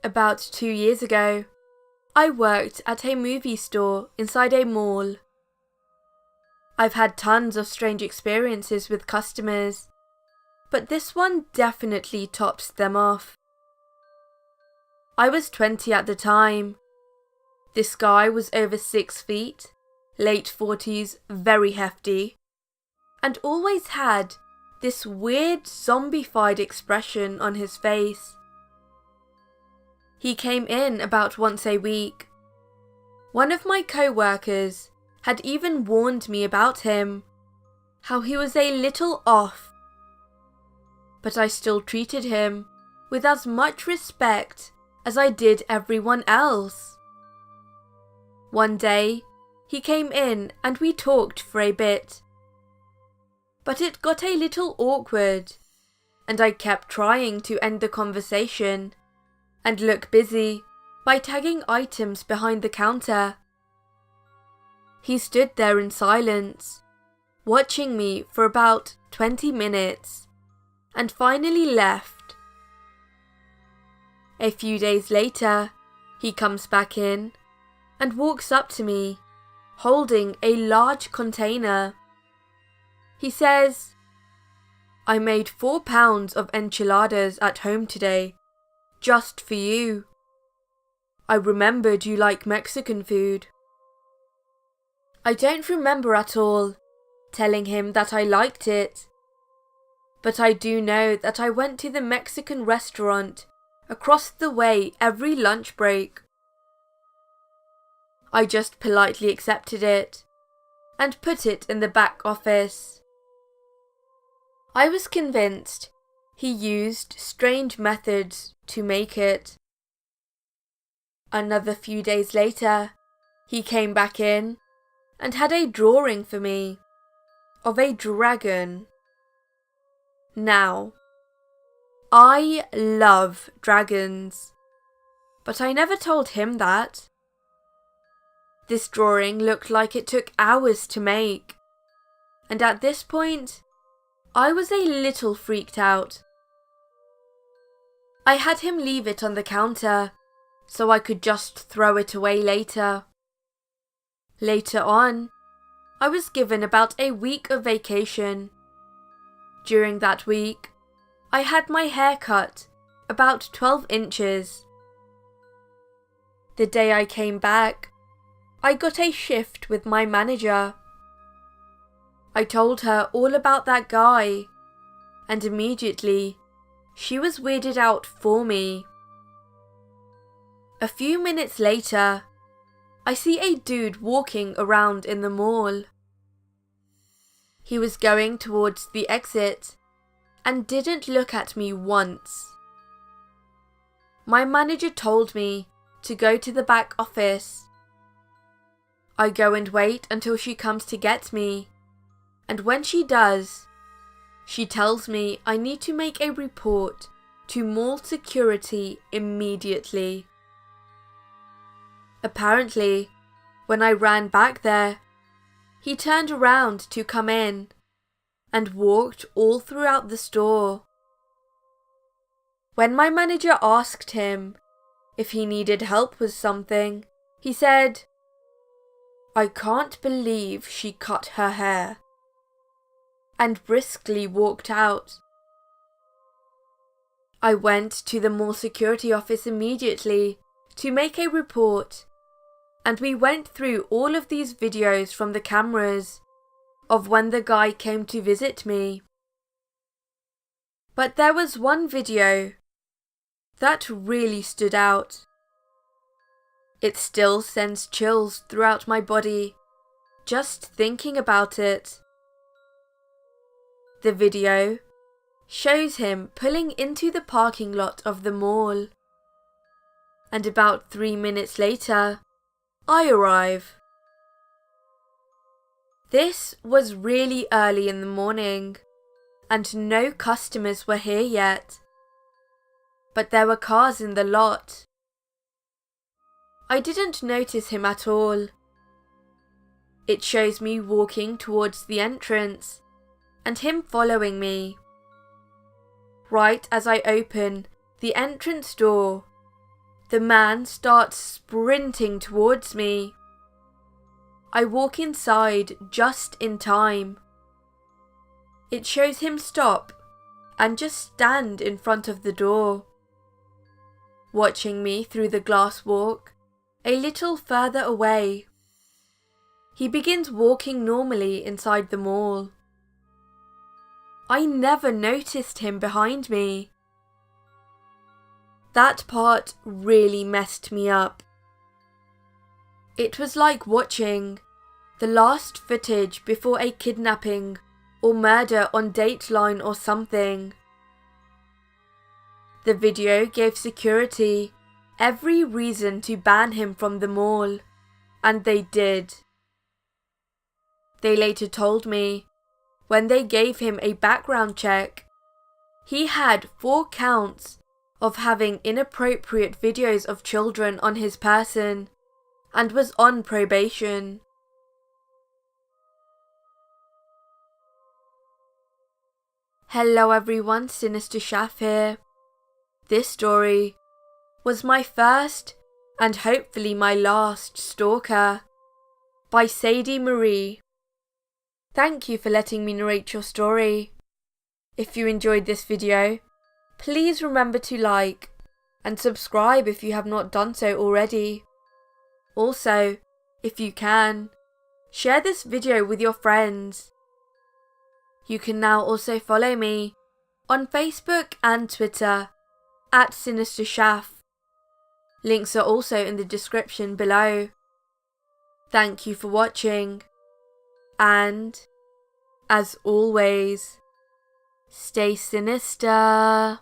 About 2 years ago, I worked at a movie store inside a mall. I've had tons of strange experiences with customers, but this one definitely tops them off. I was 20 at the time. This guy was over 6 feet, late 40s, very hefty, and always had this weird zombified expression on his face. He came in about once a week. One of my co-workers had even warned me about him, how he was a little off. But I still treated him with as much respect as I did everyone else. One day, he came in and we talked for a bit. But it got a little awkward, and I kept trying to end the conversation and look busy by tagging items behind the counter. He stood there in silence, watching me for about 20 minutes, and finally left. A few days later, he comes back in and walks up to me, holding a large container. He says, "I made 4 pounds of enchiladas at home today, just for you. I remembered you like Mexican food." I don't remember at all telling him that I liked it, but I do know that I went to the Mexican restaurant across the way every lunch break. I just politely accepted it and put it in the back office. I was convinced he used strange methods to make it. Another few days later, he came back in and had a drawing for me of a dragon. Now, I love dragons, but I never told him that. This drawing looked like it took hours to make, and at this point, I was a little freaked out. I had him leave it on the counter so I could just throw it away later. Later on, I was given about a week of vacation. During that week, I had my hair cut about 12 inches. The day I came back, I got a shift with my manager. I told her all about that guy, and immediately, she was weirded out for me. A few minutes later, I see a dude walking around in the mall. He was going towards the exit and didn't look at me once. My manager told me to go to the back office. I go and wait until she comes to get me, and when she does, she tells me I need to make a report to mall security immediately. Apparently, when I ran back there, he turned around to come in and walked all throughout the store. When my manager asked him if he needed help with something, he said, "I can't believe she cut her hair," and briskly walked out. I went to the mall security office immediately to make a report, and we went through all of these videos from the cameras of when the guy came to visit me. But there was one video that really stood out. It still sends chills throughout my body just thinking about it. The video shows him pulling into the parking lot of the mall, and about 3 minutes later, I arrive. This was really early in the morning, and no customers were here yet, but there were cars in the lot. I didn't notice him at all. It shows me walking towards the entrance, and him following me. Right as I open the entrance door, the man starts sprinting towards me. I walk inside just in time. It shows him stop and just stand in front of the door, watching me through the glass walk a little further away. He begins walking normally inside the mall. I never noticed him behind me. That part really messed me up. It was like watching the last footage before a kidnapping or murder on Dateline or something. The video gave security every reason to ban him from the mall, and they did. They later told me, when they gave him a background check, he had 4 counts of having inappropriate videos of children on his person and was on probation. Hello everyone, SinisterShaf here. This story was my first and hopefully my last stalker by Sadie Marie. Thank you for letting me narrate your story. If you enjoyed this video, please remember to like and subscribe if you have not done so already. Also, if you can, share this video with your friends. You can now also follow me on Facebook and Twitter at SinisterShaf. Links are also in the description below. Thank you for watching, and, as always, stay sinister.